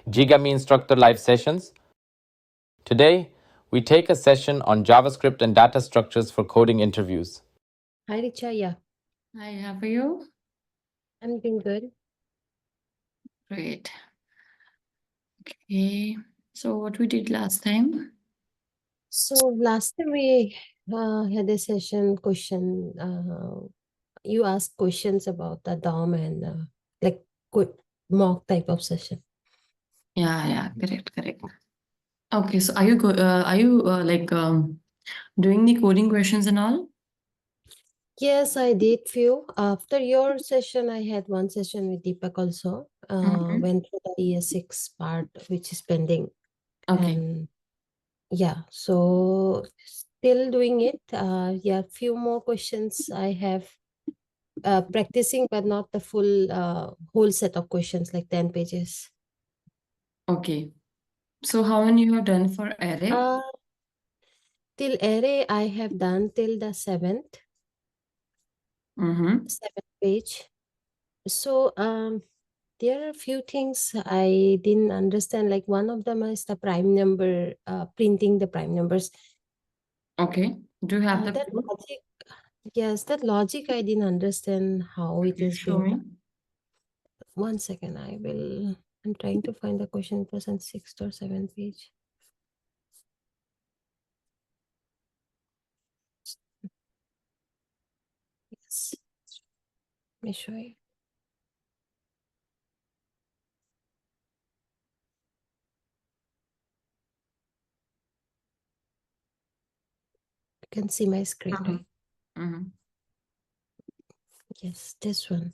GigaMe Instructor Live Sessions. Today, we take a session on JavaScript and data structures for coding interviews. Hi, Richa. Yeah, Hi, how are you? I'm doing good. Great. Okay, so what we did last time? So last time we had a session question. You asked questions about the DOM and like mock type of session. Yeah, correct. Okay, so are you doing the coding questions and all? Yes, I did few. After your session, I had one session with Deepak also. Went through the ES6 part, which is pending. Okay. And yeah, so still doing it. Yeah, few more questions I have practicing, but not the full whole set of questions, like 10 pages. Okay. So how many you have done for array? Till array, I have done till the seventh page. So there are a few things I didn't understand. Like one of them is the prime number, printing the prime numbers. Okay. Do you have the That code? logic, yes, that logic I didn't understand how it Okay, is show being me. done. 1 second, I'm trying to find the question. It was on 6th or 7th page. Yes. Let me show you. You can see my screen, right? Yes, this one.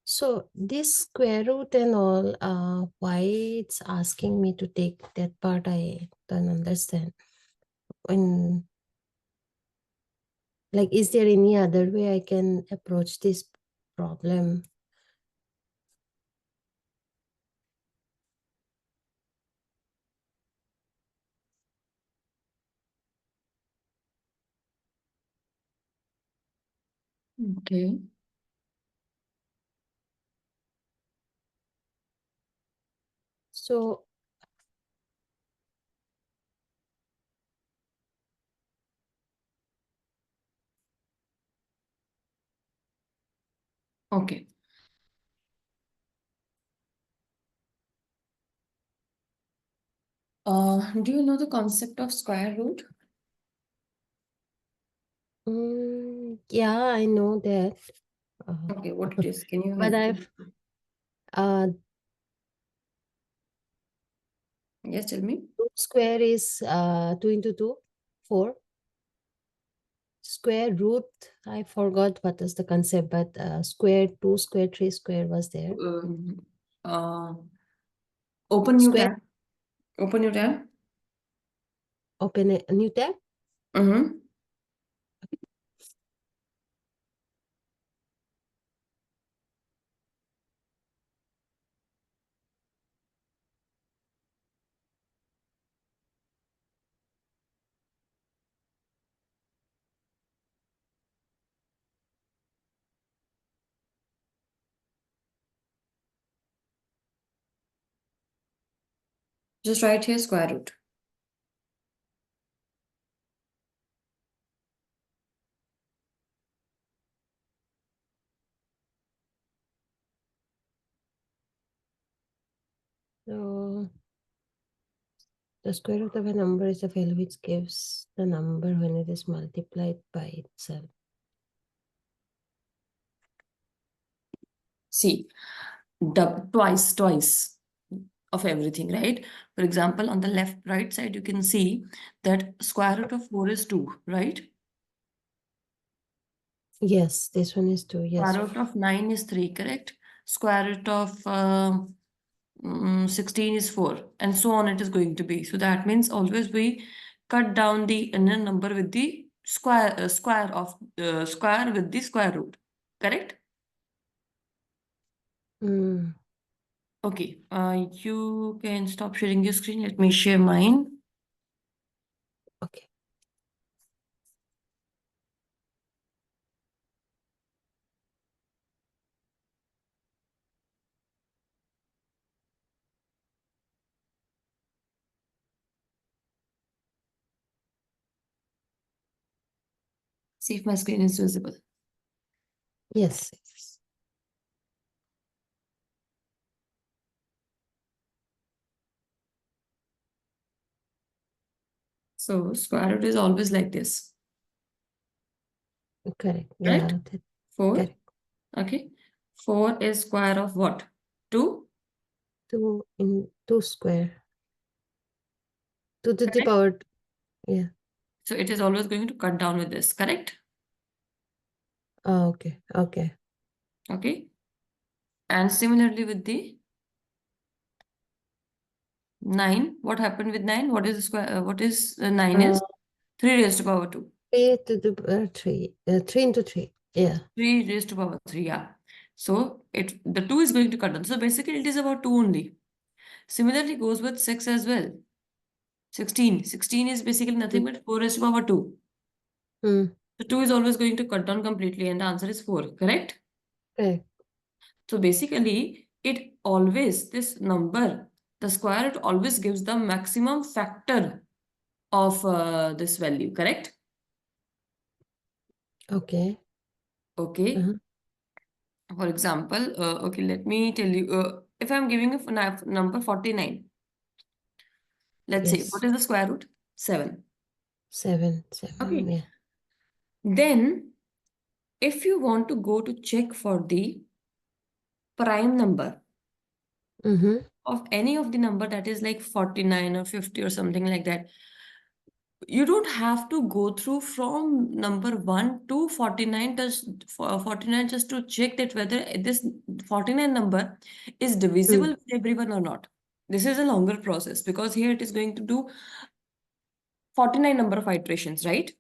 So this square root and all, why it's asking me to take that part, I don't understand. When, like, is there any other way I can approach this problem? Okay. So Okay. Do you know the concept of square root? yeah, I know that. Okay, what it is? Can you But help me? I've Yes, tell me. root square is 2 into 2, 4. Square root, I forgot what is the concept, but square 2, square 3, square was there. Uh, open new Square, tab. Open your tab. open a new tab. Just write here square root. So the square root of a number is a value which gives the number when it is multiplied by itself. See, twice of everything, right? For example, on the right side, you can see that square root of 4 is 2, right? Yes, this one is 2. Yes. Square root of 9 is 3, correct? Square root of 16 is 4, and so on it is going to be. So that means always we cut down the inner number with the square square with the square root, correct? Okay, you can stop sharing your screen. Let me share mine. Okay. See if my screen is visible. Yes. So square root is always like this. Correct. Correct? Yeah. 4. Correct. Okay. 4 is square of what? 2? 2 square. 2 to the Correct. power. Yeah. So it is always going to cut down with this, correct? Oh, okay. Okay. Okay. And similarly with the 9, what happened with 9? What is the square? What is 9 is? 3 raised to power 2. 3 to the 3. 3 into 3. Yeah. 3 raised to power 3, yeah. So the 2 is going to cut down. So basically it is about 2 only. Similarly goes with 6 as well. 16. 16 is basically nothing but 4 raised to power 2. Hmm. So 2 is always going to cut down completely and the answer is 4, correct? Correct. So basically it always, this number, the square root always gives the maximum factor of this value, correct? Okay. Okay. Uh-huh. For example, okay, let me tell you, if I'm giving you number 49, let's say, what Yes. is the square root? 7. 7. Okay. Yeah. Then, if you want to go to check for the prime number Mm-hmm. of any of the number that is like 49 or 50 or something like that, you don't have to go through from number 1 to 49 just to check that whether this 49 number is divisible with everyone or not. This is a longer process because here it is going to do 49 number of iterations, right?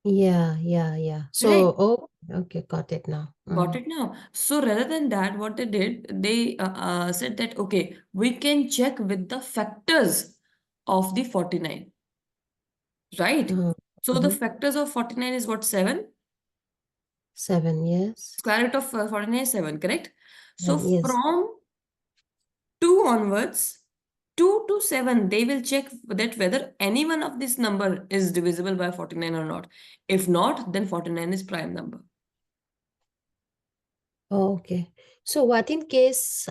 Yeah. Yeah. Right. So, oh, okay. Got it now. Got it now. So rather than that, what they did, they said that, okay, we can check with the factors of the 49, right? So the Mhm. factors of 49 is what? 7? 7. Yes. Square root of 49 is 7, correct? So Yes. from 2 onwards, 2 to 7, they will check that whether any one of this number is divisible by 49 or not. If not, then 49 is prime number. Oh, okay. So what in case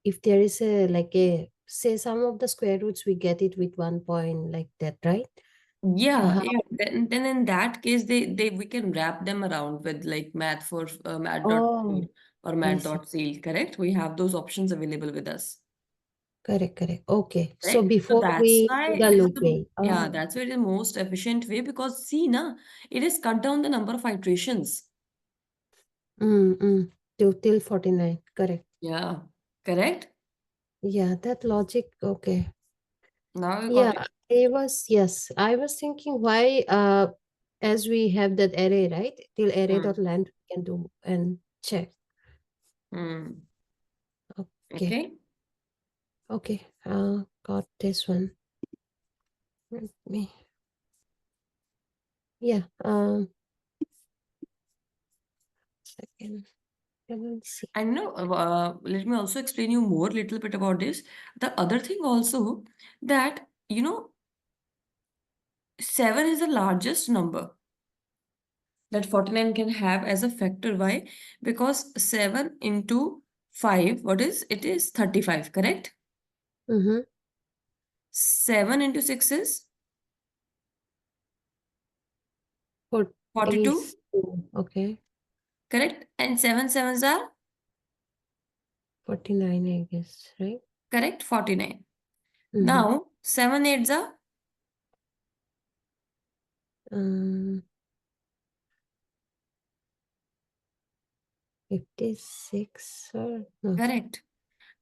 if there is a like a say some of the square roots we get it with 1 point like that, right? Yeah, How? yeah. Then in that case, we can wrap them around with like math for math.code Oh, or I see. math.seal, correct? We have those options available with us. Correct. Okay. So Right? So before that's we why do the it is loop the way. yeah, Oh. that's why it is the most efficient way because see na, it is cut down the number of iterations. Till 49. Correct. Yeah, correct? Yeah, that logic. Okay. Now you got Yeah, it. yes. I was thinking why as we have that array, right? Till array.length we can do and check. Hmm. Okay. Okay. Okay. Got this one. Let me. Yeah. Second. Let's see. And let me also explain you more little bit about this. The other thing also that 7 is the largest number that 49 can have as a factor. Why? Because 7 into 5, what is? It is 35, correct? 7 into 6 is 42, 42. Okay. correct? And 7 sevens are 49, I guess, right? correct, 49. Mm-hmm. Now, 7 eights are 56 or no, correct.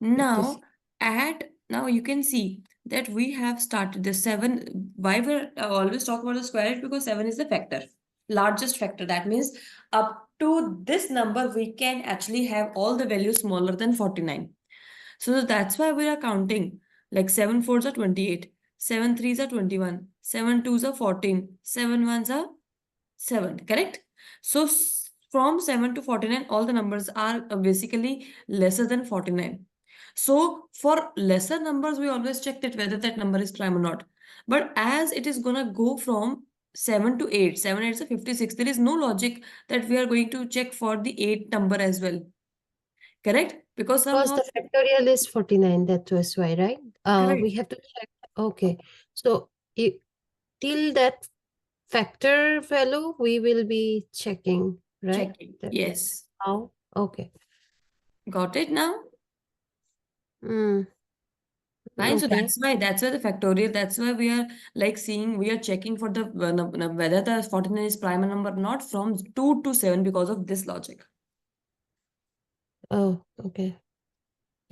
56. Now you can see that we have started the 7. Why we always talk about the square root? Because 7 is the factor, largest factor. That means up to this number, we can actually have all the values smaller than 49. So that's why we are counting like 7 fours are 28, 7 threes are 21, 7 twos are 14, 7 ones are 7, correct? So from 7 to 49, all the numbers are basically lesser than 49. So for lesser numbers, we always check that whether that number is prime or not. But as it is gonna go from 7 to 8. 7 8 is 56. There is no logic that we are going to check for the 8 number as well. Correct? Because Because somehow, the factorial is 49, that was why, right? correct. We have to check. Okay. So till that factor value, we will be checking, right? Checking. That- Yes. How? Okay. Got it now? Mm, Fine. So okay. that's why the factorial, that's why we are like seeing, we are checking for the whether the 49 is prime number or not from 2 to 7 because of this logic. Oh, okay.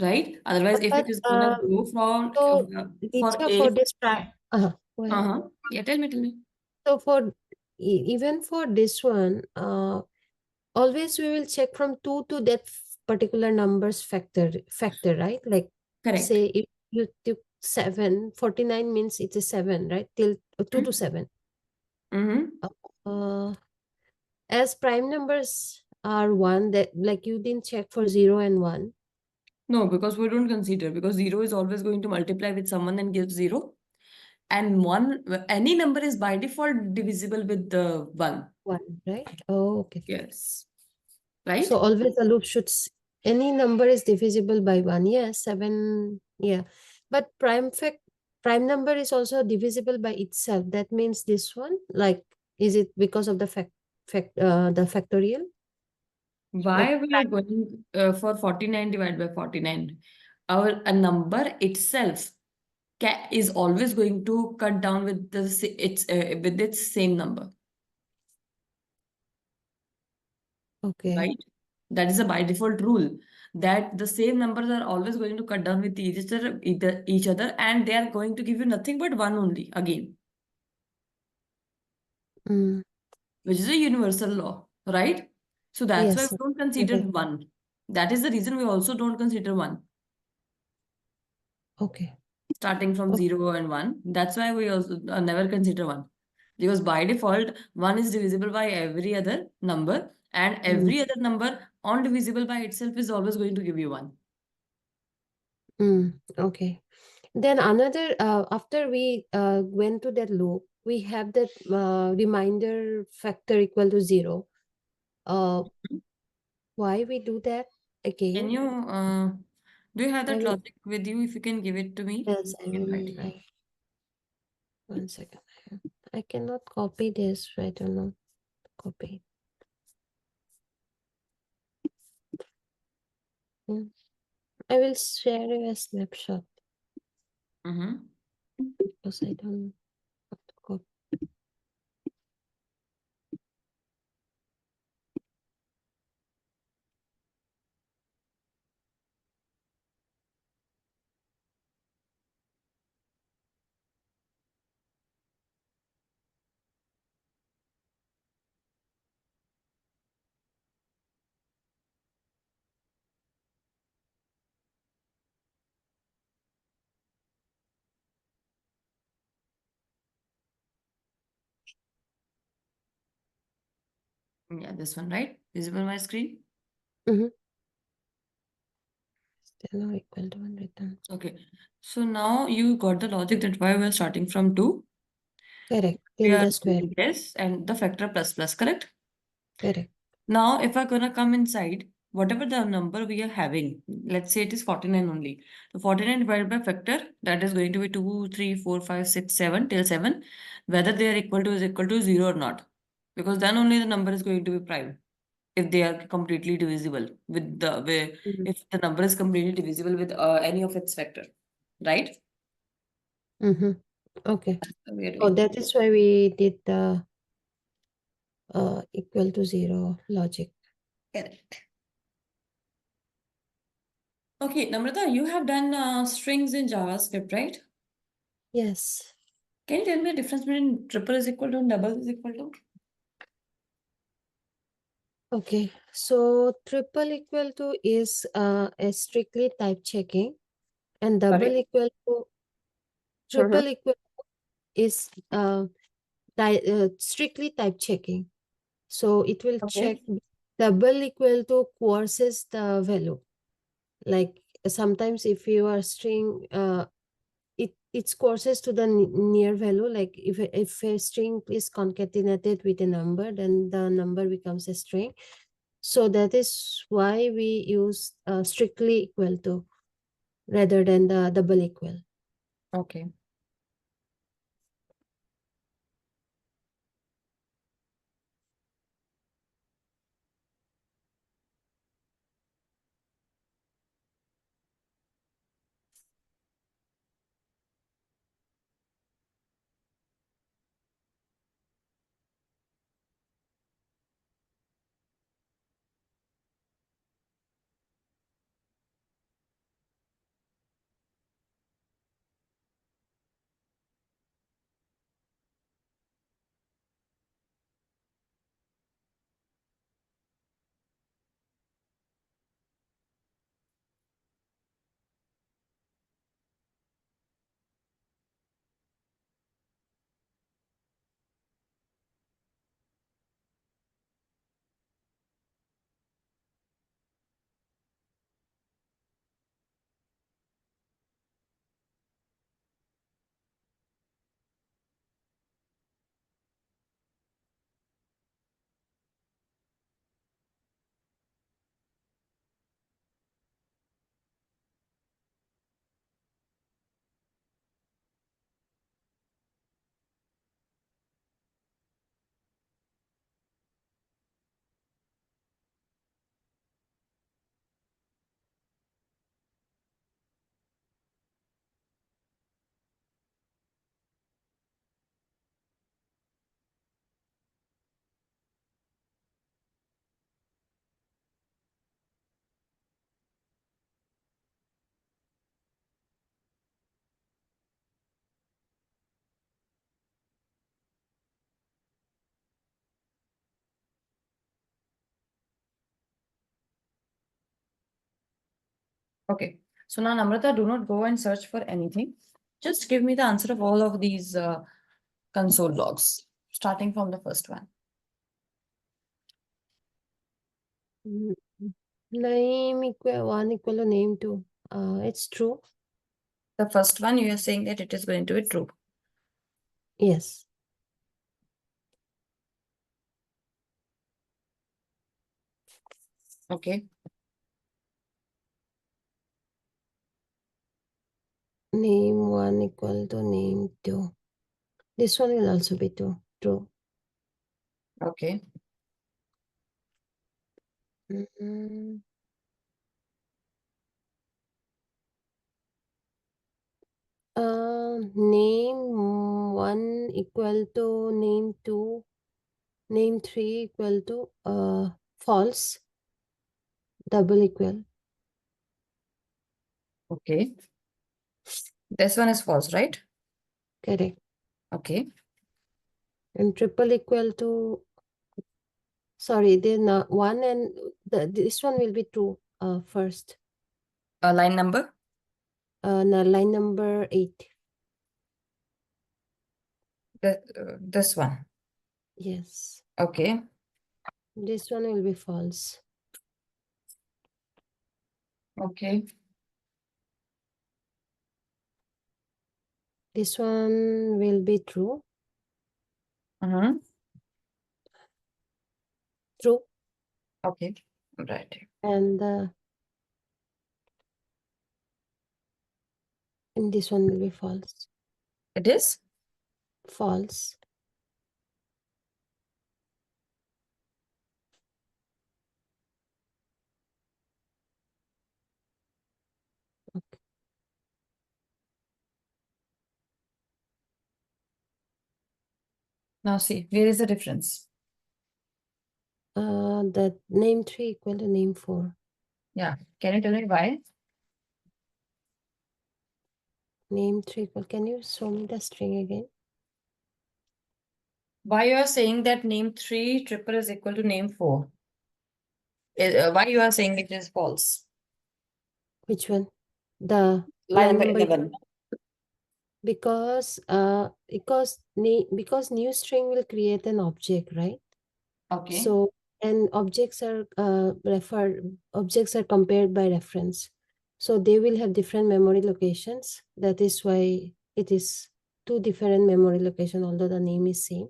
Right? Otherwise, if it But is gonna go from so for Diksha, A. for this prime, go ahead. Yeah, tell me. So for even for this one, always we will check from 2 to that particular numbers factor, right? Like Correct. say if you took 7, 49 means it is 7, right? Till 2 to 7. Mm-hmm. As prime numbers are 1, that like you didn't check for 0 and 1. No, because we don't consider, because 0 is always going to multiply with someone and give 0. And 1, any number is by default divisible with the 1. 1, right? Oh, okay. Yes. Right? So always the loop should any number is divisible by 1. Yeah, 7. Yeah. But prime number is also divisible by itself. That means this one, like, is it because of the the factorial? Why Like we are going for 49 divided by 49? A number itself is always going to cut down with with its same number. okay. Right? That is a by default rule, that the same numbers are always going to cut down with each other, and they are going to give you nothing but 1 only again, Mm. which is a universal law, right? So that's why Yes. we don't consider Okay. 1. That is the reason we also don't consider 1. Okay. Starting from Okay. 0 and 1. That's why we also never consider 1. Because by default, 1 is divisible by every other number, and every other number on divisible by itself is always going to give you 1. Okay. Then another, after we went to that loop, we have that reminder factor equal to 0. Why we do that again? Can you, do you have that will- logic with you? If you can give it to me. Yes, I can will write it. write. 1 second. I cannot copy this. I don't know. Copy. I will share you a snapshot because I don't know how to copy. Yeah, this one, right? Visible on my screen? Still no equal to 1 return. Okay. So now you got the logic that why we're starting from 2. Correct. We Till are the square. doing this and the factor plus plus, correct? Correct. Now, if I'm gonna come inside, whatever the number we are having, let's say it is 49 only. So 49 divided by factor, that is going to be 2, 3, 4, 5, 6, 7 till 7, whether they are equal to is equal to 0 or not. Because then only the number is going to be prime. If they are completely divisible with if the number is completely divisible with any of its factor, right? Okay. We are Oh, doing. that is why we did the equal to 0 logic. Correct. Okay, Namrata, you have done strings in JavaScript, right? Yes. Can you tell me the difference between triple is equal to and double is equal to? Okay. So triple equal to is a strictly type checking, and double Sorry? equal to triple equal is strictly type checking. So it will check Okay. double equal to coerces the value. Like sometimes if you are string it courses to the near value. Like if a string is concatenated with a number, then the number becomes a string. So that is why we use strictly equal to rather than the double equal. Okay. Okay. So now, Namrata, do not go and search for anything. Just give me the answer of all of these console logs, starting from the first one. Name equal 1 equal to name 2. It's true. The first one, you are saying that it is going to be true. Yes. Okay. Name 1 equal to name 2. This one will also be true. Okay. Mm, Name 1 equal to name 2. Name 3 equal to false. Double equal. Okay. This one is false, right? Correct. Okay. And triple equal to, sorry, then one and this one will be true first. Line number? Line number 8. This one. Yes. Okay. This one will be false. Okay. This one will be true. Mm-hmm. True. Okay. Right. And this one will be false. It is? False. Okay. Now see, where is the difference? That name 3 equal to name 4. Yeah. Can you tell me why? Name 3 equal. Can you show me the string again? Why you are saying that name 3 triple is equal to name 4? Why you are saying it is false? Which one? The Line number 11. because new string will create an object, right? Okay. So and objects are compared by reference. So they will have different memory locations. That is why it is two different memory location, although the name is same.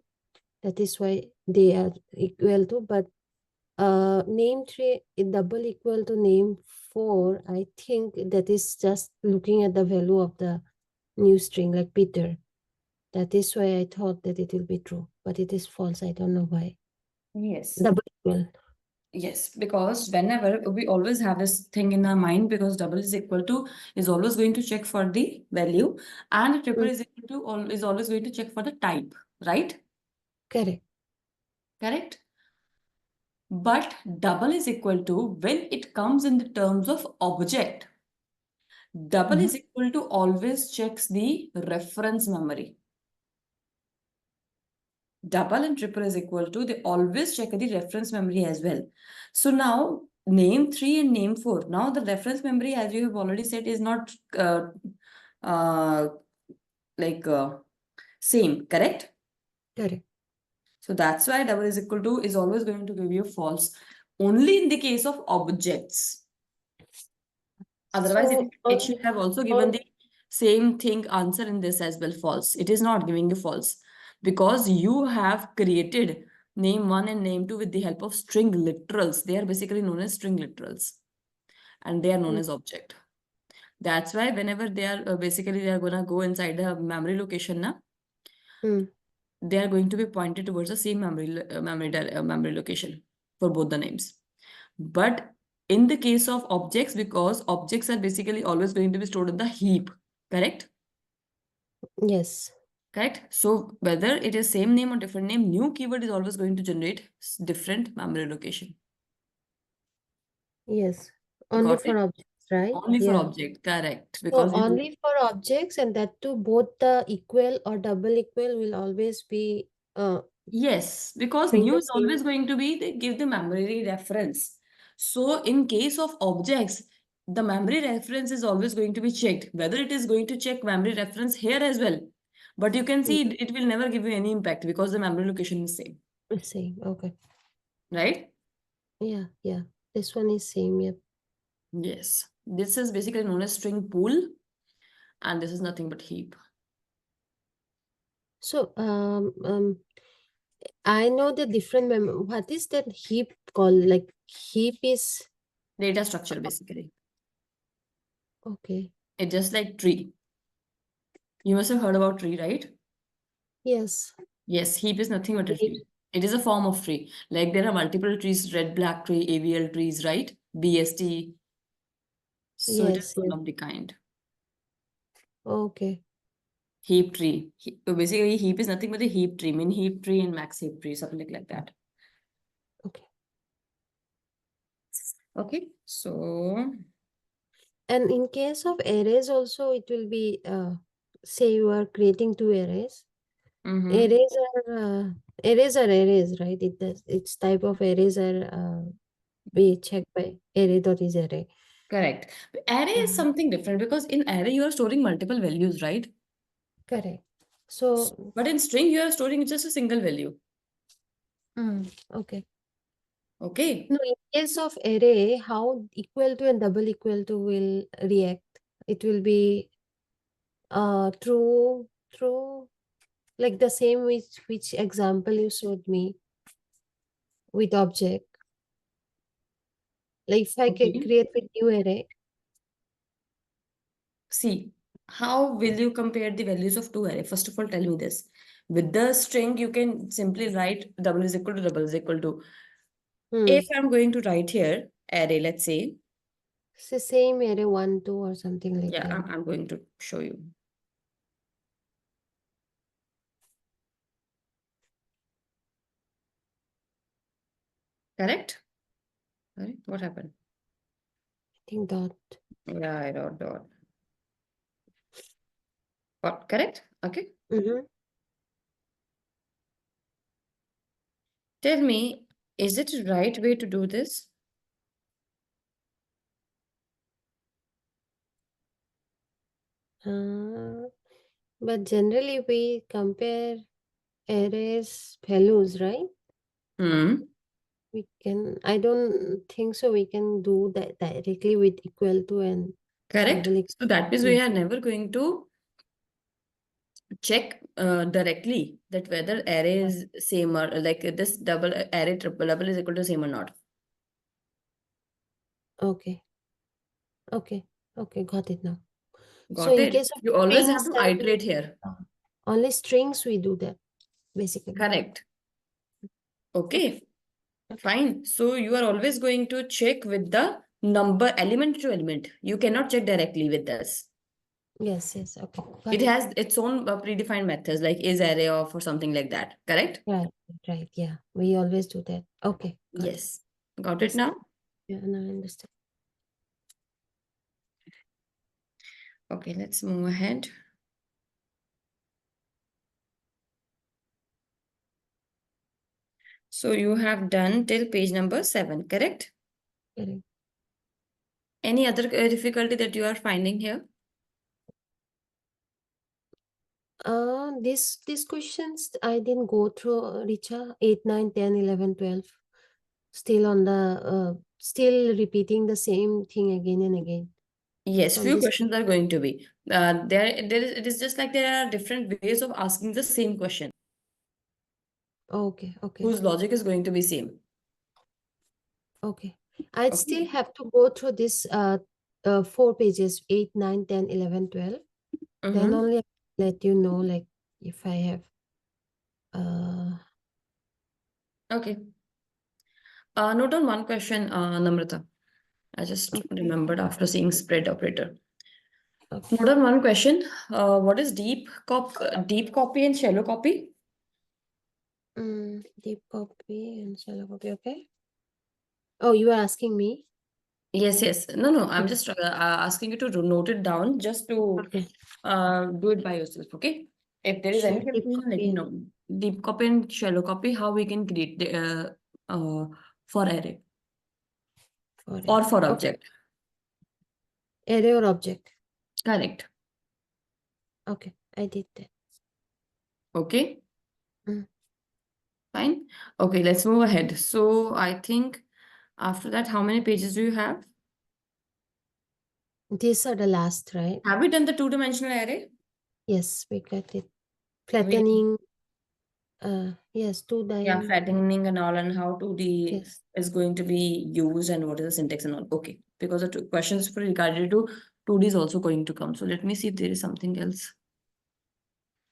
That is why they are equal to, but name 3 is double equal to name 4. I think that is just looking at the value of the new string like Peter. That is why I thought that it will be true, but it is false. I don't know why. Yes. Double equal. Yes, because whenever we always have this thing in our mind, because double is equal to is always going to check for the value, and triple Mm. is equal to is always going to check for the type, right? Correct. Correct. But double is equal to when it comes in the terms of object. Double is equal to always checks the reference memory. Double and triple is equal to, they always check the reference memory as well. So now name 3 and name 4. Now the reference memory, as you have already said, is not uh, like same, correct? Correct. So that's why double is equal to is always going to give you false. Only in the case of objects. Otherwise, So it should have also given the same thing answer in this as well, false. It is not giving you false because you have created name 1 and name 2 with the help of string literals. They are basically known as string literals and they are known as object. That's why whenever they are basically they are going to go inside the memory location now, they are going to be pointed towards the same memory location for both the names. But in the case of objects, because objects are basically always going to be stored in the heap, correct? Yes. Correct. So whether it is same name or different name, new keyword is always going to generate different memory location. Yes. Only Got for it? objects, right? Only for Yeah. object, correct. So Because you only for objects, and that too both the equal or double equal will always be yes, because bring new the is always same. going to be they give the memory reference. So in case of objects, the memory reference is always going to be checked, whether it is going to check memory reference here as well. But you can see it will never give you any impact because the memory location is same, Same. Okay. right? Yeah. Yeah. This one is same. Yep. Yes. This is basically known as string pool, and this is nothing but heap. So I know the different what is that heap called? Like heap is Data structure, basically. okay. It's just like tree. You must have heard about tree, right? Yes. Yes, heap is nothing but a Heap. tree. It is a form of tree. Like there are multiple trees, red, black tree, AVL trees, right? BST. So it is Yes. one Yes. of the kind. Okay. Heap tree. Basically, heap is nothing but a heap tree. Min heap tree and max heap tree, something like that. Okay. Okay, so And in case of arrays also, it will be say you are creating two arrays. Arrays are arrays, right? Its type of arrays are be checked by array dot is array. correct. Array is something different because in array you are storing multiple values, right? Correct. So But in string you are storing just a single value. okay. Okay. No, in case of array, how equal to and double equal to will react? It will be true, like the same which example you showed me with object. Like if I can Okay. create a new array. See, how will you compare the values of two array? First of all, tell me this. With the string, you can simply write double is equal to double is equal to. If I'm going to write here array, let's say, It's the same array 1, 2 or something like yeah, that. I'm going to show you. Correct? Correct. What happened? I think dot. Yeah, I dot. What? Correct? Okay. Tell me, is it the right way to do this? But generally we compare arrays values, right? We can, I don't think so we can do that directly with equal to and Correct. will So that means we are never going to check directly that whether array is same or like this double array triple double is equal to same or not. Okay. Okay. Okay. Got it now. So Got in it? case of You always have strings, to iterate here. only strings we do that basically. Correct. Okay. Fine. So you are always going to check with the number element to element. You cannot check directly with this. Yes. Yes. Okay. Got It it. has its own predefined methods like is array of or something like that. Correct? Right. Right. Yeah. We always do that. Okay. Got it. Yes. Got it now? Yeah. Now I understand. Okay, let's move ahead. So you have done till page number 7, correct? Correct. Any other difficulty that you are finding here? These questions I didn't go through, Richa. 8, 9, 10, 11, 12. Still on the still repeating the same thing again and again. Yes, From few this. questions are going to be. It is just like there are different ways of asking the same question, Okay. Okay. whose logic is going to be same. Okay. I'd Okay. still have to go through this 4 pages, 8, 9, 10, 11, 12. Then only I'll let you know, like, if I have Okay. Note on one question, Namrata. I just okay. remembered after seeing spread operator. Okay. Note on one question. What is deep copy and shallow copy? Deep copy and shallow copy. Okay. Oh, you are asking me? Yes, yes. No, I'm Okay. just asking you to note it down just to Okay. do it by yourself, okay? If there is Sure. any Deep confusion, let copy me and know. Deep copy and shallow copy, how we can create the for array for or array. for Okay. object. Array or object. Correct. Okay. I did that. Okay. Mm. Fine. Okay, let's move ahead. So I think after that, how many pages do you have? These are the last, right? Have we done the two-dimensional array? Yes, we got it. We Flattening. Yes, Yeah, flattening and all, and how 2D Yes. is going to be used and what is the syntax and all. Okay, because the questions for regarding to 2D is also going to come. So let me see if there is something else.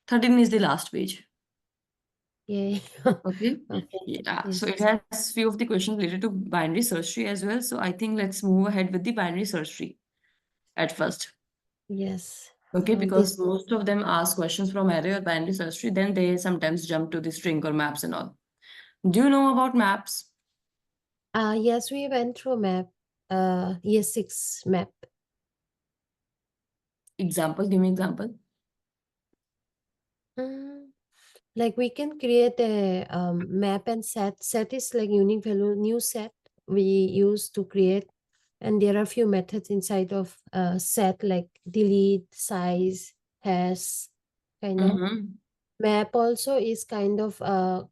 13 is the last page. Yeah. Okay. Okay. Yeah, so Yes. it has few of the questions related to binary search tree as well. So I think let's move ahead with the binary search tree at first. Yes. Okay, because This. most of them ask questions from array or binary search tree, then they sometimes jump to the string or maps and all. Do you know about maps? Yes, we went through map. Year 6 map. Example, give me example. Like we can create a map and set. Set is like unique value, new set we use to create. And there are few methods inside of set like delete, size, hash, kind of. Map also is kind of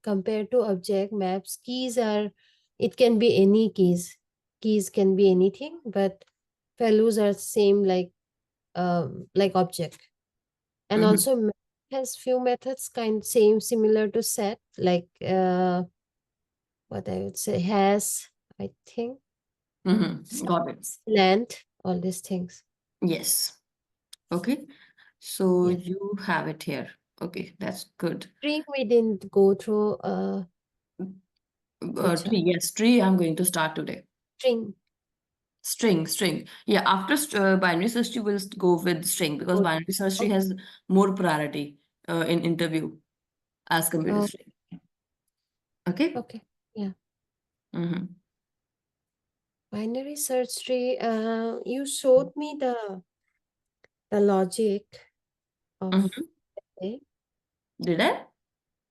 compared to object maps. Keys are, it can be any keys. Keys can be anything, but values are same like object. And also map has few methods kind same similar to set like what I would say has I think Got it. land all these things. Yes. Okay. So Yes. you have it here. Okay, that's good. String we didn't go through Tree, yes, tree I'm going to start today. string. String. Yeah, after binary search tree, we'll go with string because Oh, binary search tree has more priority in interview as compared to oh, string. Okay. okay. Yeah. Mm-hmm. Binary search tree. You showed me the logic of okay. Did I?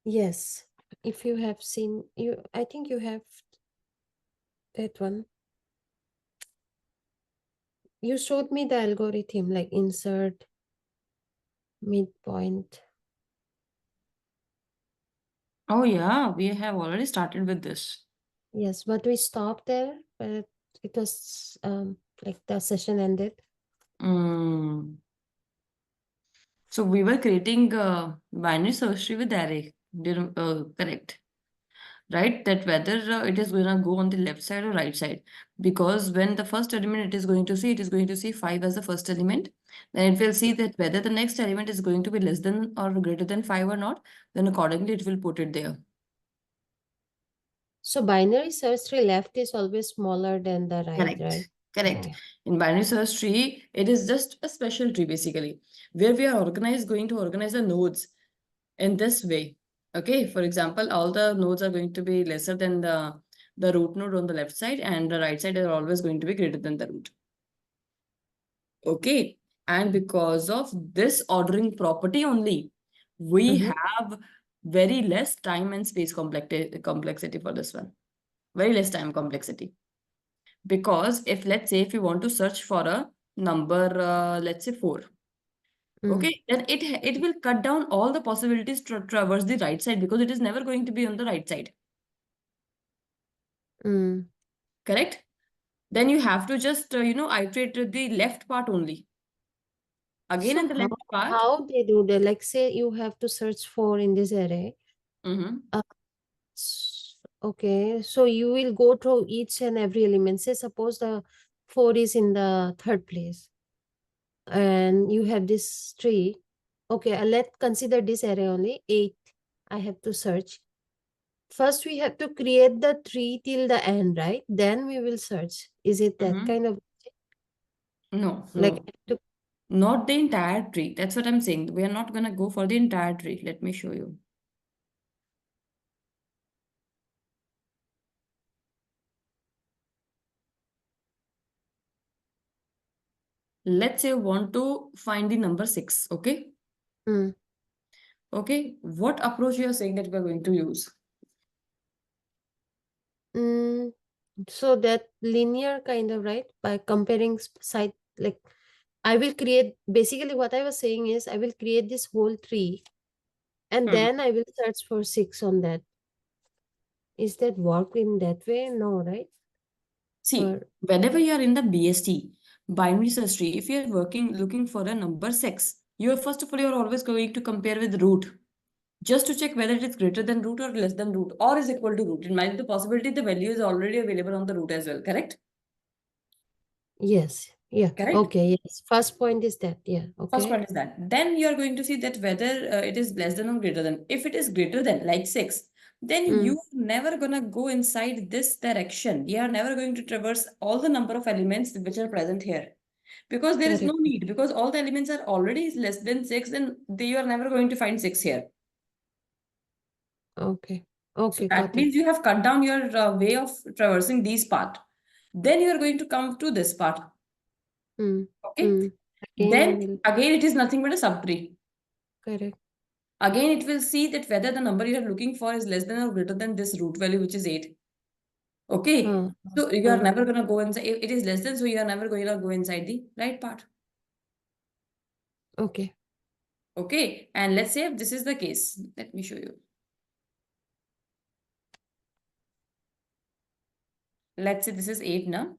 Yes. If you have seen you, I think you have that one. You showed me the algorithm like insert, midpoint. Oh yeah, we have already started with this. Yes, but we stopped there, but it was like the session ended. So we were creating binary search tree with array. Correct. Right? That whether it is going to go on the left side or right side. Because when the first element it is going to see 5 as the first element. Then it will see that whether the next element is going to be less than or greater than 5 or not. Then accordingly it will put it there. So binary search tree left is always smaller than the right, right? Correct. Okay. In binary search tree, it is just a special tree basically, where we are going to organize the nodes in this way. Okay, for example, all the nodes are going to be lesser than the root node on the left side, and the right side are always going to be greater than the root. Okay, and because of this ordering property only, we have very less time and space complexity for this one. Very less time complexity. Because if let's say if you want to search for a number, let's say 4, okay, then it will cut down all the possibilities to traverse the right side, because it is never going to be on the right side. Correct? Then you have to just iterate the left part only. Again, So in the left part. how they do that? Like say you have to search for in this array. Okay, so you will go through each and every element. Say suppose the 4 is in the third place, and you have this tree. Okay, let's consider this array only 8. I have to search. First, we have to create the tree till the end, right? Then we will search. Is it that kind of? No, Like no. Not the entire tree. That's what I'm saying. We are not going to go for the entire tree. Let me show you. Let's say you want to find the number 6, okay? Okay, what approach you are saying that we are going to use? So that linear kind of, right? By comparing side, like I will create, basically what I was saying is I will create this whole tree and then I will search for 6 on that. Is that work in that way? No, right? See, whenever you are in the BST, binary search tree, if you are looking for a number 6, you are first of all, you are always going to compare with root, just to check whether it is greater than root or less than root or is equal to root. It might be the possibility the value is already available on the root as well, correct? Yes. Yeah. Correct? Okay. Yes. First point is that. Yeah. Okay. First point is that. Then you are going to see that whether it is less than or greater than. If it is greater than, like 6, then you never gonna go inside this direction. You are never going to traverse all the number of elements which are present here. Because there is no need. Because all the elements are already less than 6, then you are never going to find 6 here. Okay. So Okay. that means you have cut down your way of traversing these part. Then you are going to come to this part. Okay. Then again it is nothing but a subtree. Correct. Again, it will see that whether the number you are looking for is less than or greater than this root value, which is 8. Okay. So you are never going to go inside. If it is less than, so you are never going to go inside the right part. Okay. Okay. And let's say if this is the case. Let me show you. Let's say this is 8 now.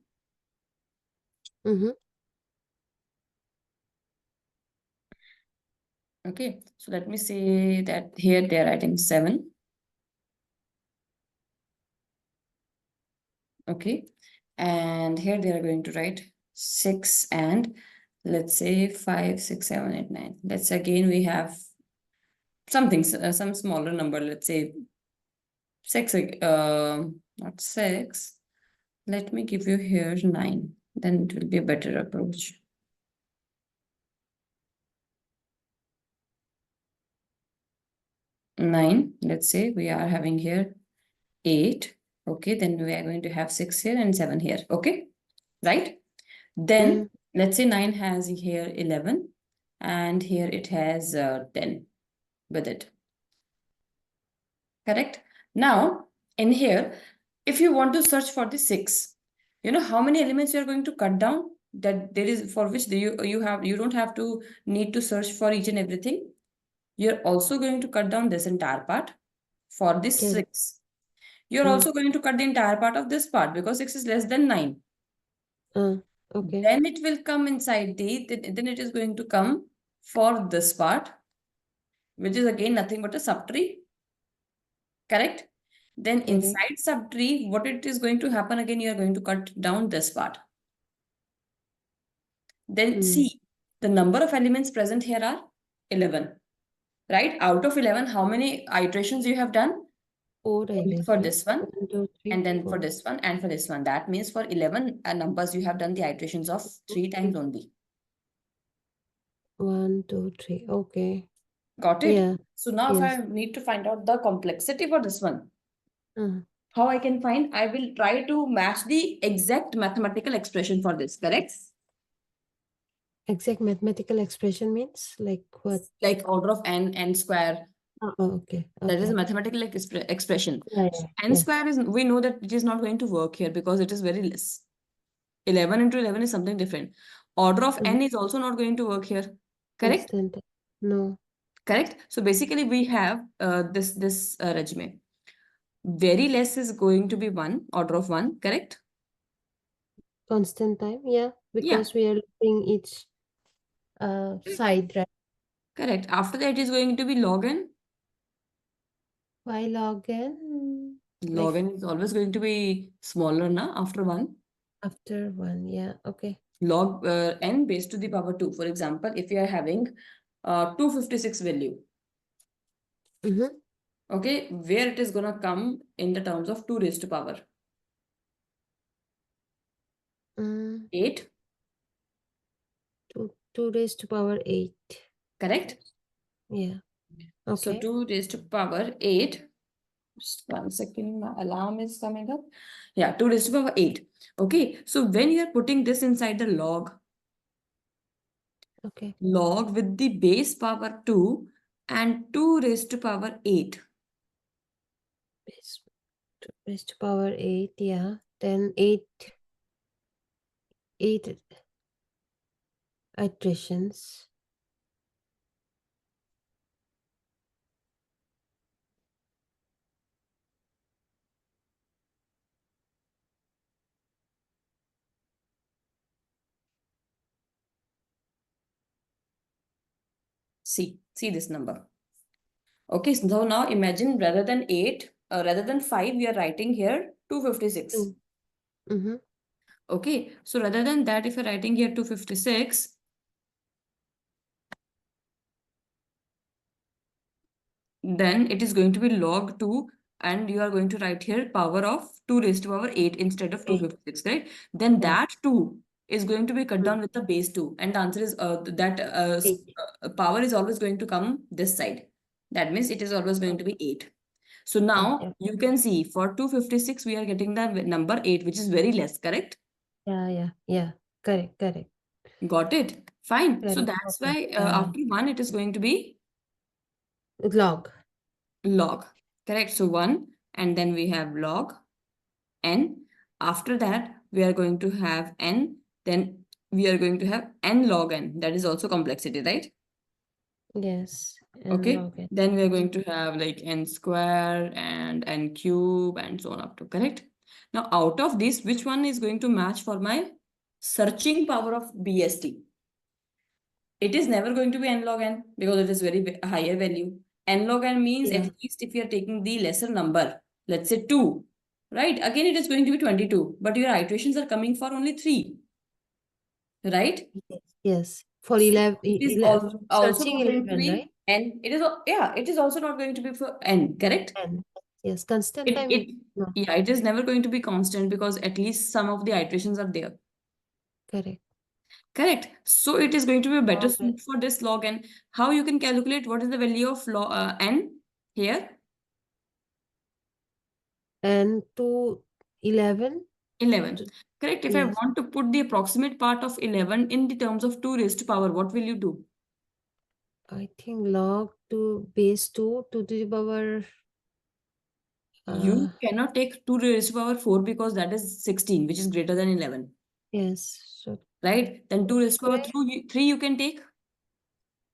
Okay. So let me say that here they are writing 7. Okay. And here they are going to write 6 and let's say 5, 6, 7, 8, 9. Let's say again we have something, some smaller number, let's say 6, not 6. Let me give you here 9. Then it will be a better approach. 9, let's say we are having here 8. Okay, then we are going to have 6 here and 7 here. Okay, right? Then let's say 9 has here 11 and here it has 10 with it. Correct? Now, in here, if you want to search for the 6, you know how many elements you are going to cut down? That there is for which you don't have to need to search for each and everything. You're also going to cut down this entire part for this 6. You're also going to cut the entire part of this part because 6 is less than 9. Okay. Then it will come inside then it is going to come for this part, which is again nothing but a subtree. Correct? Then Correct. inside subtree, what it is going to happen again, you are going to cut down this part. Then see, the number of elements present here are 11. Right? Out of 11, how many iterations you have done? 4, I Only guess. for Right? this one, 1, 2, 3, and then 4. for this one, and for this one. That means for 11 numbers, you have done the iterations of 3 times only. 1, 2, 3. Okay. Got it? Yeah. So now Yes. if I need to find out the complexity for this one, Uh, how I can find? I will try to match the exact mathematical expression for this, correct? exact mathematical expression means like what? Like order of n square. Oh, okay. That is a Okay. mathematical expression. Yeah, So yeah, n yeah. square is, we know that it is not going to work here because it is very less. 11 into 11 is something different. Order of n is also not going to work here. Correct? Constant. No. Correct. So basically we have this regimen. Very less is going to be 1, order of 1, correct? Constant time. Yeah. Because we are looking each side, right? Correct. After that is going to be log n. Why log n? Log Like n is always going to be smaller now after 1. after 1. Yeah. Okay. Log n base to the power 2. For example, if you are having 256 value, Mm-hmm. okay, where it is going to come in the terms of 2 raised to power 8, 2 raised to power 8. correct? Yeah. So Okay. 2 raised to power 8. Just 1 second, my alarm is coming up. Yeah, 2 raised to power 8. Okay, so when you are putting this inside the log, Okay. log with the base power 2 and 2 raised to power 8. Base 2 raised to power 8. Yeah. Then 8 iterations. See this number. Okay, so now imagine rather than 8, rather than 5, we are writing here 256. Mm-hmm. Okay, so rather than that, if you're writing here 256, then it is going to be log 2, and you are going to write here power of 2 raised to power 8 instead of 256, right? Then Yeah. that 2 is going to be cut down with the base 2, and the answer is power is always going to come this side. That means it is always going to be 8. So now Yeah. you can see for 256, we are getting the number 8, which is very less, correct? Yeah. Correct. Got it? Fine. So Correct. that's Okay. why after 1, it is going to be Log. log. Correct. So 1, and then we have log n. After that, we are going to have n. Then we are going to have n log n. That is also complexity, right? Yes. And Okay. log n. Then we are going to have like n square and n cube and so on up to, correct? Now, out of this, which one is going to match for my searching power of BST? It is never going to be n log n because it is very higher value. N log n means Yeah. at least if you are taking the lesser number, let's say 2, right? Again, it is going to be 22, but your iterations are coming for only 3, right? Yes. For So 11, it is also searching not going to 11, be right? n. It is also not going to be for n, correct? N. Yes. Constant It, time. it, No. yeah, it is never going to be constant because at least some of the iterations are there. Correct. Correct. So it is going to be a better Log n. suit for this log n. How you can calculate what is the value of n here? And to 11. 11. Correct. If I Yes. want to put the approximate part of 11 in the terms of 2 raised to power, what will you do? I think log to base 2 to the power. You cannot take 2 raised to power 4 because that is 16, which is greater than 11. Yes. So Right? Then 2 raised to power square. 3 you can take.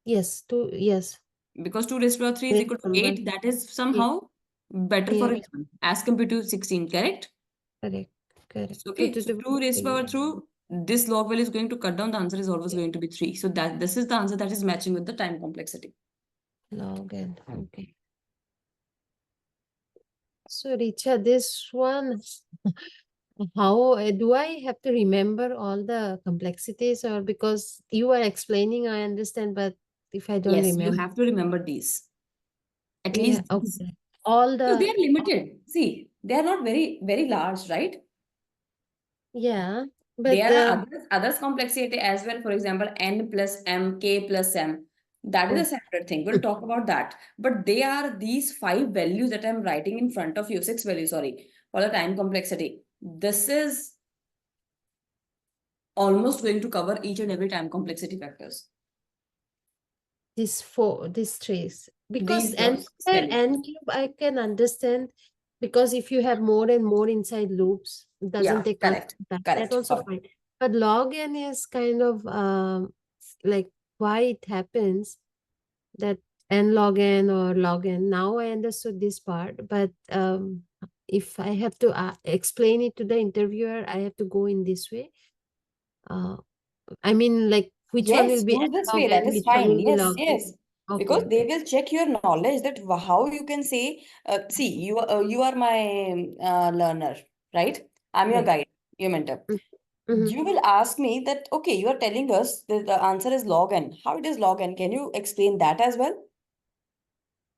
Yes. 2. Yes. Because 2 raised to power 3 is Great equal to number. 8. That is 8. somehow better for Yeah. 11 as compared to 16, correct? Correct. Okay. So 2 raised to power 3 this log value is going to cut down, the answer is always going to be 3. So this is the answer that is matching with the time complexity. Log n. Okay. So Richa, this one, how do I have to remember all the complexities, or because you are explaining, I understand, but if I don't Yes, you remember, have to remember these. At yeah, least these. okay. All Because they the are limited. See, they are not very, very large, right? yeah, but There are others complexity as well. For example, n plus m, k plus m. That is a separate thing. We'll talk about that. But they are these 5 values that I'm writing in front of you, 6 values, sorry, for the time complexity. This is almost going to cover each and every time complexity factors. these trees, because These n square values. n cube I can understand, because if you have more and more inside loops, it Yeah, doesn't take much correct. time. Correct. That also fine. But log n is kind of like why it happens that n log n or log n. Now I understood this part, but if I have to explain it to the interviewer, I have to go in this way. I mean, like which one will Yes, be use n this log way. That n, is which one fine. will be Yes, log n. yes. Okay, Because they okay. will check your knowledge that how you can say, see, you are my learner, right? I'm your Right. guide, your mentor. Mm-hmm. You will ask me that, okay, you are telling us that the answer is log n. How it is log n? Can you explain that as well?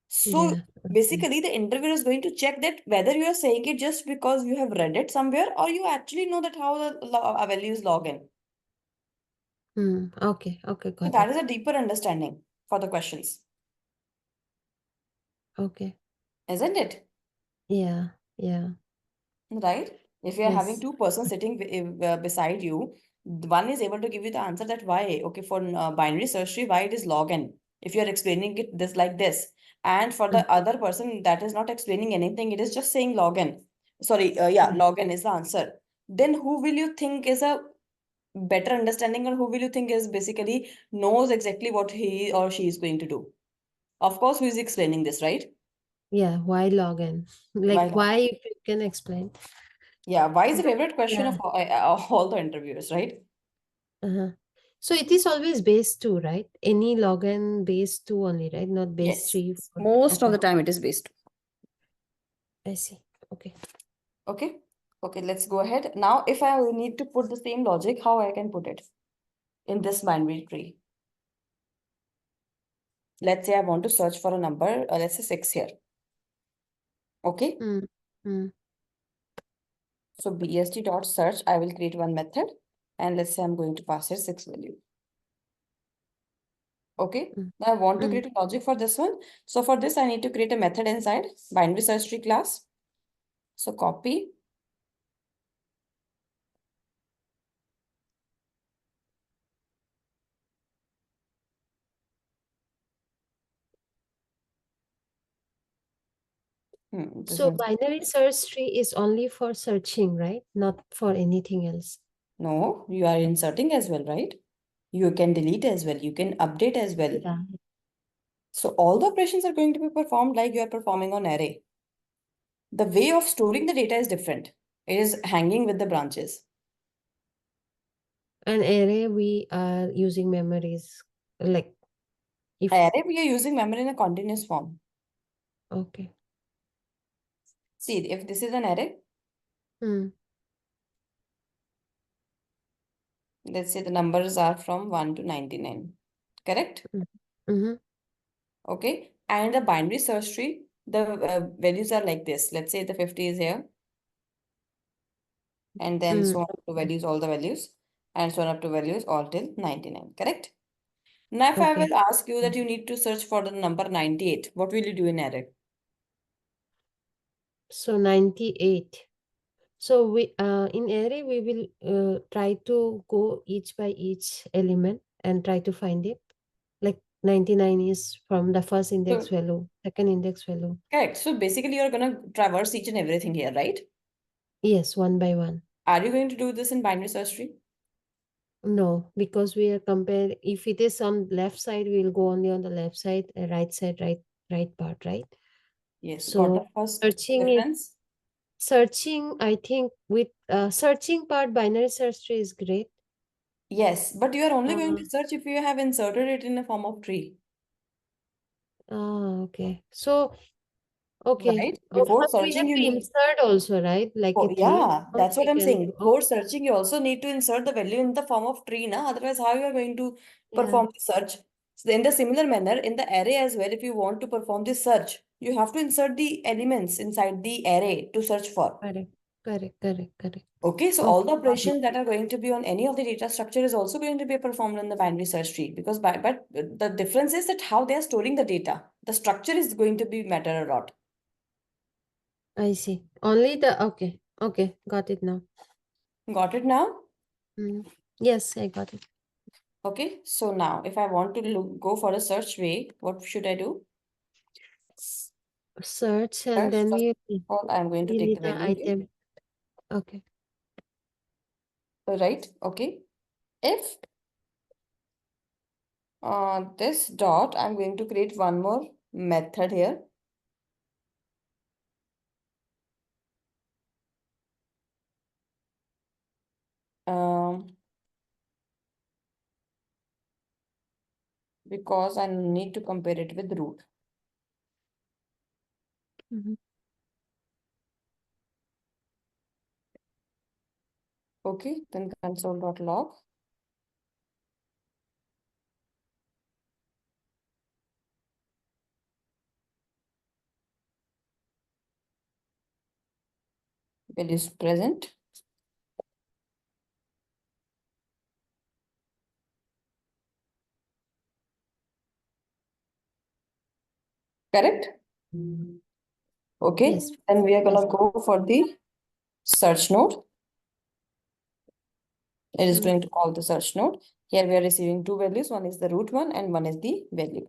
So Yeah. Okay. basically, the interviewer is going to check that whether you are saying it just because you have read it somewhere or you actually know that how the value is log n. Okay. Okay. So Got that it. is a deeper understanding for the questions, Okay. isn't it? Yeah. Yeah. Right? If you are having Yes. two persons sitting beside you, one is able to give you the answer that why, okay, for binary search tree, why it is log n. If you are explaining it this like this, and for Mm, the other person that is not explaining anything, it is just saying log n. Sorry, yeah, mm. log n is the answer. Then who will you think is a better understanding, or who will you think is basically knows exactly what he or she is going to do? Of course, who is explaining this, right? Yeah. Why log n? Why Like log why? n? If you can explain. Yeah, why is a But favorite question yeah. of all the interviewers, right? Uh-huh. So it is always base 2, right? Any log n base 2 only, right? Not base Yes. 3, 4. Most of Okay. the time it is based. I see. Okay. Okay. Okay, let's go ahead. Now, if I need to put the same logic, how I can put it in this binary tree? Let's say I want to search for a number, let's say 6 here. Okay. Mm. Mm. So bst.search, I will create one method, and let's say I'm going to pass here 6 value. Okay. Mm. Now I want to Mm. create a logic for this one. So for this, I need to create a method inside binary search tree class. So copy. This So one. binary search tree is only for searching, right? Not for anything else. No, you are inserting as well, right? You can delete as well. You can update as well. Yeah. So all the operations are going to be performed like you are performing on array. The way of storing the data is different. It is hanging with the branches. An array we are using memories, like if Array, we are using memory in a continuous form. okay. See, if this is an array, Mm. let's say the numbers are from 1 to 99. Correct? Mm-hmm. Okay. And the binary search tree, the values are like this. Let's say the 50 is here. And then Mm. so on up to values, all the values. And so on up to values all till 99. Correct? Now, if I Okay. will ask you that you need to search for the number 98, what will you do in array? So 98. So we in array we will try to go each by each element and try to find it. Like 99 is from the first index So, value, second index value. correct. So basically, you're going to traverse each and everything here, right? Yes, one by one. Are you going to do this in binary search tree? No, because we are comparing. If it is on left side, we'll go only on the left side, right side, right part, right? Yes. Got the So first searching it, difference? searching. I think with searching part, binary search tree is great. Yes, but you are only going to search if you have inserted it in a form of tree. Okay. So, okay. Right? Oh, Before but we searching, have you to need. insert also, right? Like Oh, a tree. yeah, that's what We I'm can saying. do. Before searching, you also need to insert the value in the form of tree, na? Otherwise, how you are going to Yeah, perform the search? So in the similar manner, in the array as well, if you want to perform the search, you have to insert the elements inside the array to search for. correct, correct, correct, correct. Okay, so all Okay, the got it. operations that are going to be on any of the data structure is also going to be performed in the binary search tree, because but the difference is that how they are storing the data. The structure is going to be matter a lot. I see. Only the, okay, okay, got it now. Got it now? Yes, I got it. Okay, so now if I want to go for a search way, what should I do? Search and Search, then first we of all, I'm going to take delete the the value here. item. Okay. Right, okay. If this dot, I'm going to create one more method here. Because I need to compare it with root. Okay, then console.log. Value is present. Correct? Okay, Yes. then we are Yes. gonna go for the search node. It is going to call the search node. Here we are receiving two values. One is the root one and one is the value.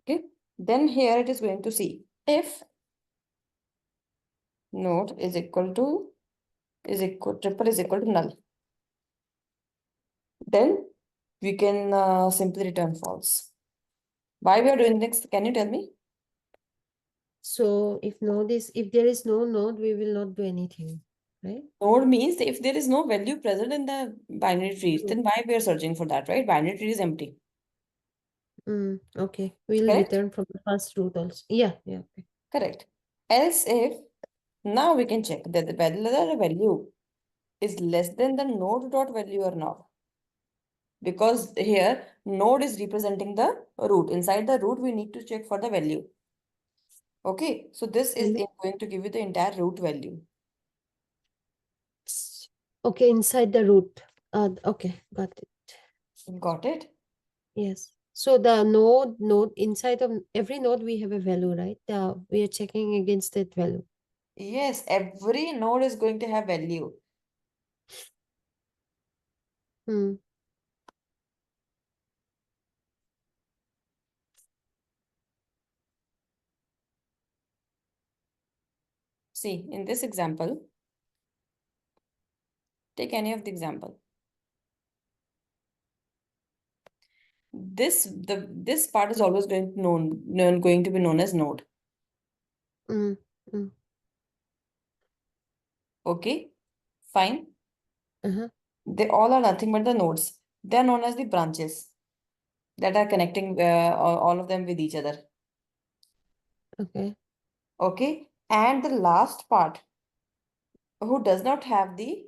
Okay, then here it is going to see if node is equal to triple is equal to null. Then we can simply return false. Why we are doing this? Can you tell me? So if there is no node, we will not do anything, right? Node means if there is no value present in the binary trees, then why we are searching for that, right? Binary tree is empty. Okay. We'll Correct? return from the first root also. Yeah, yeah. Okay. Correct. Else if now we can check that whether the value is less than the node dot value or not. Because here node is representing the root. Inside the root, we need to check for the value. Okay, so this is going to give you the entire root value. Okay, inside the root. Okay, got it. Got it? Yes. So the node inside of every node we have a value, right? We are checking against that value. Yes, every node is going to have value. See, in this example, take any of the example. This part is always going to be known as node. Okay, fine. They all are nothing but the nodes. They are known as the branches that are connecting all of them with each other. Okay. Okay, and the last part, who does not have the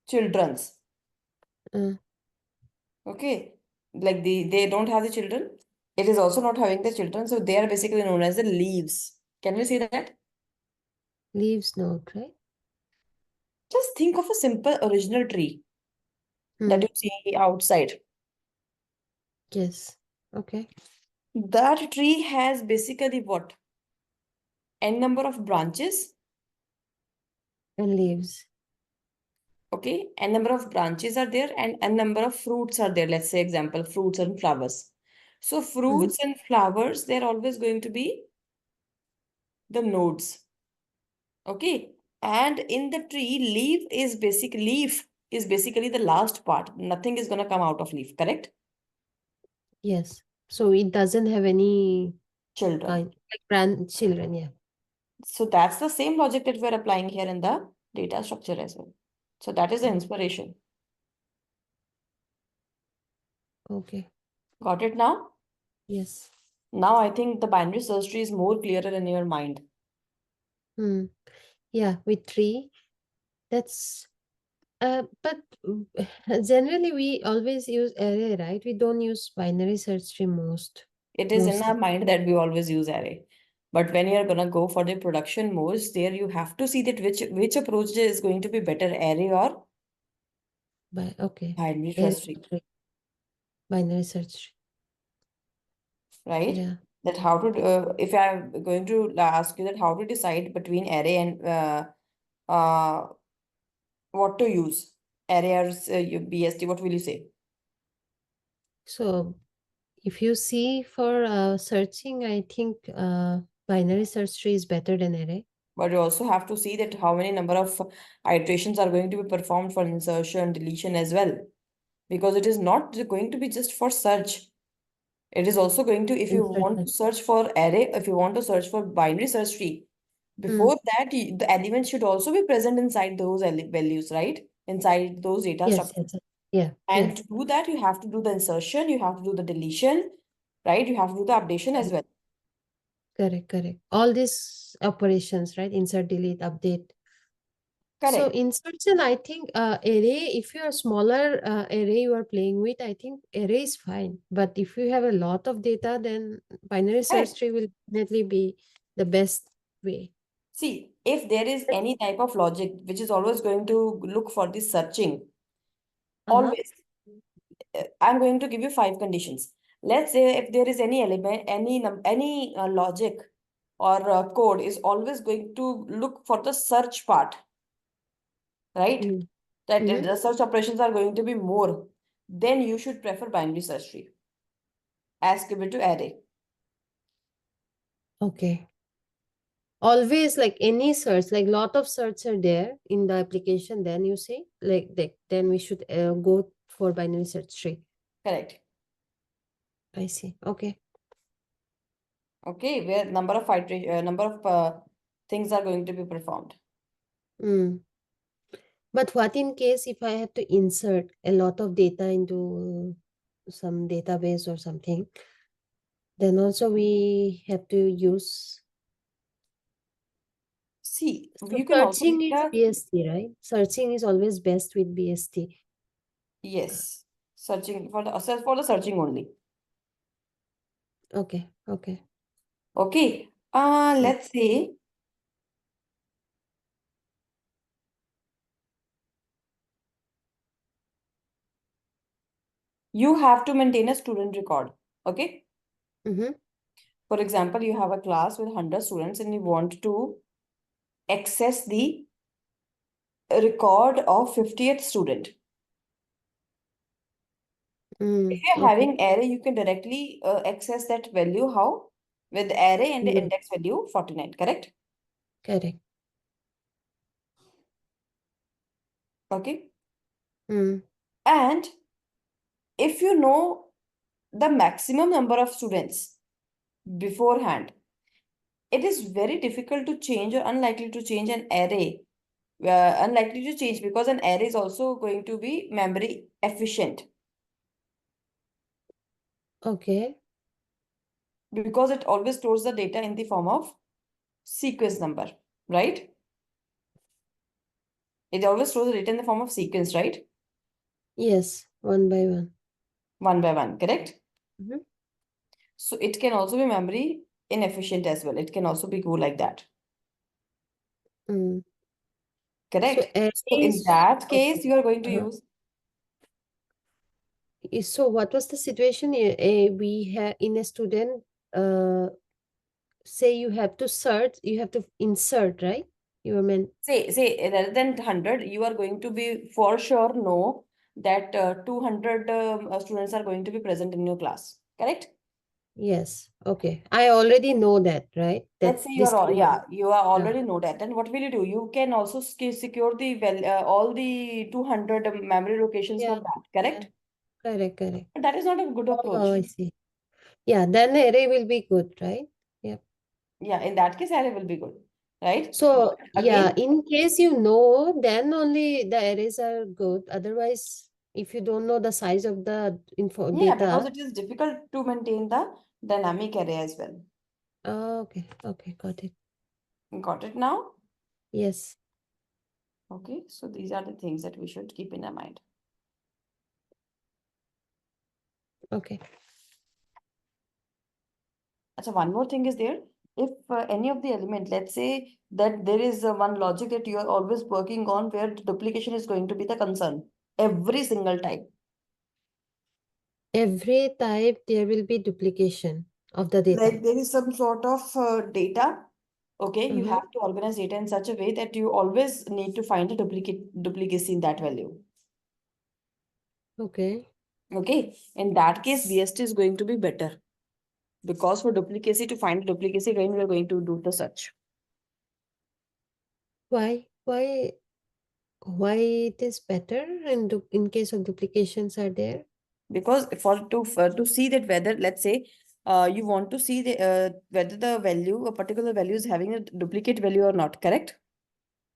children's. Okay, like they don't have the children. It is also not having the children, so they are basically known as the leaves. Can we see that? Leaves node, right? Just think of a simple original tree that you see outside. Yes. Okay. That tree has basically what? N number of branches. And leaves. Okay, n number of branches are there and n number of fruits are there. Let's say example, fruits and flowers. So fruits and flowers, they're always going to be the nodes. Okay, and in the tree, leaf is basically the last part. Nothing is gonna come out of leaf, correct? Yes. So it doesn't have any Children. like grandchildren, yeah. So that's the same logic that we're applying here in the data structure as well. So that is the Mm. inspiration. Okay. Got it now? Yes. Now I think the binary search tree is more clearer in your mind. Yeah, with tree, that's but generally we always use array, right? We don't use binary search tree It is in our mostly. mind that we always use array. But when you're gonna go for the production modes, there you have to see that which approach is going to be better, array or Okay. binary Array search tree, or tree. Binary search tree. right? Yeah. That how to if I'm going to ask you that how to decide between array and uh what to use, array or BST, what will you say? So if you see for searching, I think binary search tree is better than array. But you also have to see that how many number of iterations are going to be performed for insertion, deletion as well. Because it is not going to be just for search. It is also going to, if you want Insertion. to search for array, if you want to search for binary search tree, before that, the elements should also be present inside those values, right? Inside those data Yes, structures. yes, yeah, yeah. And to do that, you have to do the insertion, you have to do the deletion, right? You have to do the updation as well. Correct. All these operations, right? Insert, delete, update. So Correct. insertion, I think array, if you are smaller array you are playing with, I think array is fine. But if you have a lot of data, then binary search Correct. tree will definitely be the best way. See, if there is any type of logic which is always going to look for the searching, always, I'm going to give you 5 conditions. Let's say if there is any element, any logic or code is always going to look for the search part, right? Mm. That Mm-hmm. the search operations are going to be more, then you should prefer binary search tree as compared to array. Okay. Always like any search, like lot of search are there in the application, then you say then we should go for binary search tree. Correct. I see. Okay. Okay, where number of things are going to be performed. Mm. But what in case if I have to insert a lot of data into some database or something, then also we have to use. See, So you can also searching get is a, BST, right? Searching is always best with BST. yes, searching for the searching only. Okay. Okay. Mm. Let's say you have to maintain a student record. Okay. Mm-hmm. For example, you have a class with 100 students and you want to access the record of 50th student. If you're Okay. having array, you can directly access that value. How? With array and the Mm. index value 49, correct? Correct. Okay. Mm. And if you know the maximum number of students beforehand, it is very difficult to change or unlikely to change an array. Unlikely to change because an array is also going to be memory efficient Okay. because it always stores the data in the form of sequence number, right? It always stores the data in the form of sequence, right? Yes. One by one. One by one, correct? Mm-hmm. So it can also be memory inefficient as well. It can also be go like that, Mm. So correct? So in arrays. that Okay. case, you are going to Uh-huh. use, So what was the situation? We have in a student, say you have to search, you have to insert, right? You were meant. say rather than 100, you are going to be for sure know that 200 students are going to be present in your class, correct? Yes. Okay. I already know that, right? That Let's say you this are all, thing. yeah, you are Yeah. already know that. Then what will you do? You can also secure the all the 200 memory locations for Yeah. that, Yeah. correct? Correct. But that is not a good Oh, approach. I see. Yeah. Then array will be good, right? Yep. Yeah, in that case, array will be good. right? So yeah, Again, in case you know, then only the arrays are good. Otherwise, if you don't know the size of the info yeah, because data. it is difficult to maintain the dynamic array as well. Okay, okay, got it. Got it now? Yes. Okay, so these are the things that we should keep in our mind. Okay. So one more thing is there. If any of the element, let's say that there is one logic that you are always working on where duplication is going to be the concern every single time. Every type there will be duplication of the data. Like there is some sort of data. Okay, you Uh-huh. have to organize data in such a way that you always need to find a duplicacy in that value. Okay. Okay, in that case, BST is going to be better because for duplicacy, to find duplicacy, again, we are going to do the search. Why? Why it is better in case of duplications are there? Because to see that whether, let's say, you want to see the whether the value, a particular value is having a duplicate value or not, correct?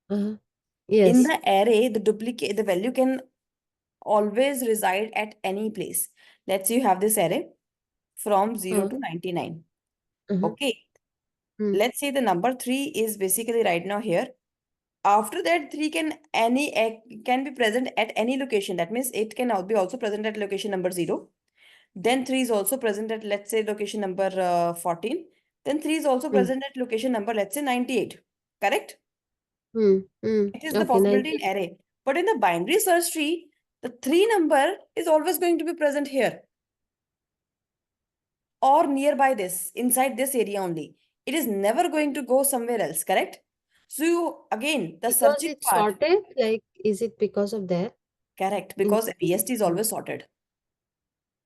Uh-huh. In Yes. the array, the value can always reside at any place. Let's say you have this array from 0 Uh, to 99. uh-huh. Okay. Mm. Let's say the number 3 is basically right now here. After that, 3 can be present at any location. That means it can be also present at location number 0. Then 3 is also present at, let's say, location number 14. Then 3 is also Mm. present at location number, let's say, 98. Correct? Mm. Mm. It is the Okay, possibility 90. in array. But in the binary search tree, the 3 number is always going to be present here or nearby this, inside this area only. It is never going to go somewhere else, correct? So again, the Because searching it's part, sorted, like, is it because of that? correct, In because BST is always sorted,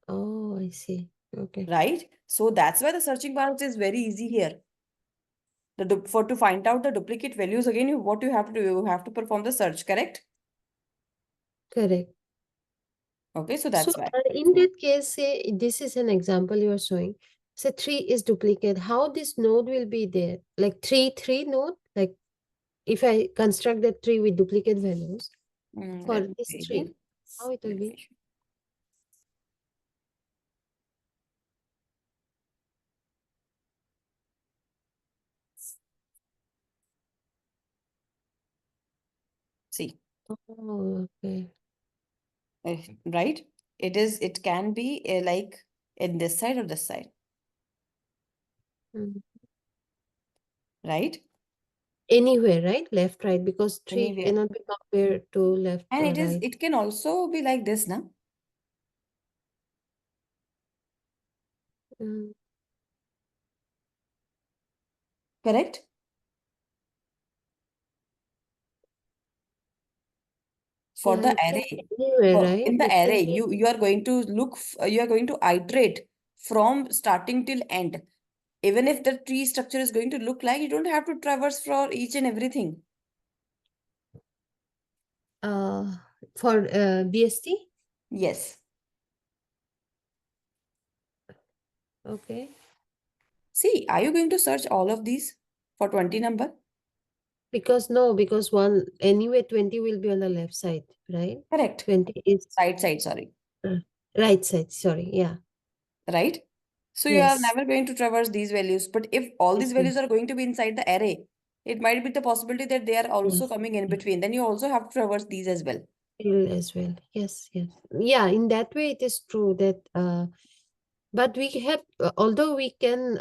Oh, I see. Okay. right? So that's why the searching part is very easy here. For to find out the duplicate values, again, what you have to do, you have to perform the search, correct? Correct. Okay, so So that's why. in that case, say this is an example you are showing. Say 3 is duplicate. How this node will be there? Like 3 node? Like if I construct that tree with duplicate values for Let me this say tree, again. how it will Let be? me see, Oh, okay. right? It can be like in this side or this side, Mm. right? Anywhere, right? Left, right, because tree Anywhere. cannot be compared to left And or right. it can also be like this, now. Mm. Correct? For Yeah, the it can array, be anywhere, in right? the It can array, be. you are going to you are going to iterate from starting till end. Even if the tree structure is going to look like, you don't have to traverse for each and everything. Uh, for BST? Yes. Okay. See, are you going to search all of these for 20 number? Because one anyway 20 will be on the left side, right? Correct. 20 is Side, sorry. uh, right side, sorry. Yeah. Right? So you are Yes. never going to traverse these values. But if all these Yes, values yes. are going to be inside the array, it might be the possibility that they are also Yes. coming in Yes. between. Then you also have to traverse these as well. Will as well. Yes, yes. Yeah, in that way it is true that but we have although we can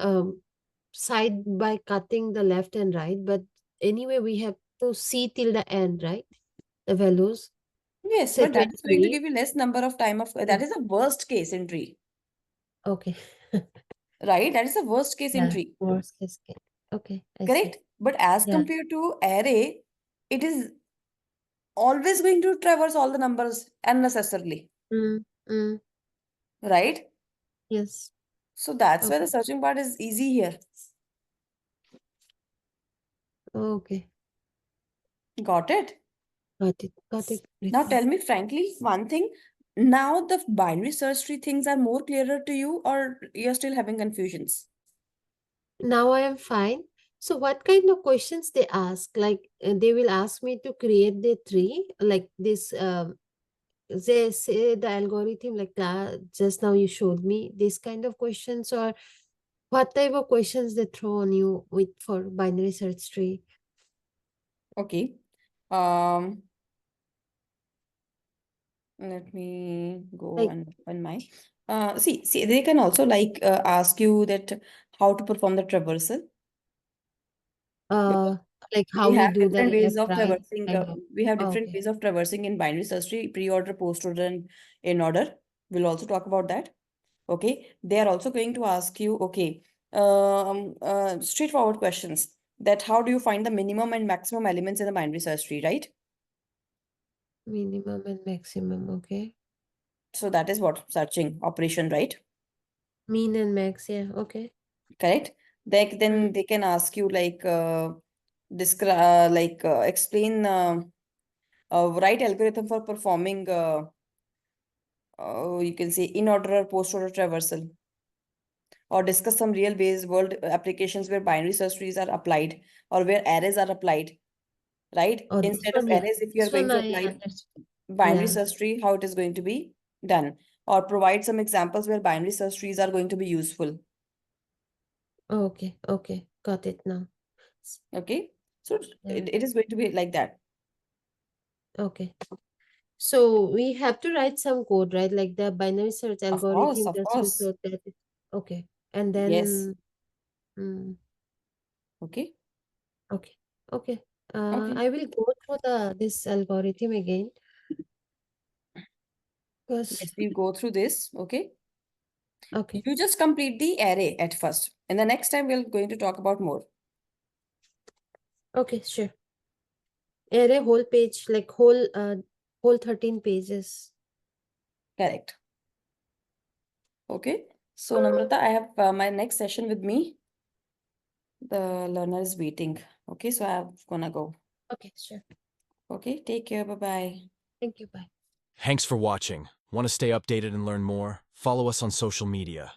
side by cutting the left and right, but anyway we have to see till the end, right? The values. Yes, Say but that is going to 23. give you less number of time of that Mm. is a worst case in tree. Okay. Right? That is a worst case in Yeah, tree. worst case. Okay, I see. Correct? But as Yeah. compared to array, it is always going to traverse all the numbers unnecessarily. Mm, mm, Right? yes. So that's why the Okay. searching part is easy here. Okay. Got it? Got it. Got it. Now Ritika. tell me frankly one thing. Now the binary search tree things are more clearer to you or you're still having confusions? Now I am fine. So what kind of questions they ask? Like they will ask me to create the tree, like this. They say the algorithm, like just now you showed me this kind of questions, or what type of questions they throw on you with for binary search tree? Okay. Let me go Like and open my. See, they can also like ask you that how to perform the traversal, because uh like how we we have do the different ways left of right traversing. kind of. We have different Okay. ways of traversing in binary search tree, pre-order, post-order, and in order. We'll also talk about that. Okay. They are also going to ask you, okay, straightforward questions that how do you find the minimum and maximum elements in the binary search tree, right? Minimum and maximum. Okay. So that is what searching operation, right? Mean and max. Yeah. Okay. Correct. Then they can ask you like describe explain right algorithm for performing you can say in order or post order traversal, or discuss some real based world applications where binary search trees are applied or where arrays are applied, right? Oh, this Instead of one. Yeah. arrays, if you are This going one to I apply understand. binary Yeah. search tree, how it is going to be done, or provide some examples where binary search trees are going to be useful. Okay. Okay. Got it now. Okay, so Yeah. it is going to be like that. Okay. So we have to write some code, right? Like the binary search Of course, algorithm of just to course. show that. Okay. And Yes. then, mm, Okay. okay. Okay. Okay. I will go through this algorithm again because, Yes, we'll go through this. Okay. okay. You just complete the array at first, and the next time we're going to talk about more. Okay, sure. Array whole page, like whole 13 pages. Correct. Okay. So, Namrata, I have my next session with me. The learner is waiting. Okay, so I'm gonna go. Okay, sure. Okay, take care. Bye bye. Thank you. Bye. Thanks for watching. Want to stay updated and learn more? Follow us on social media.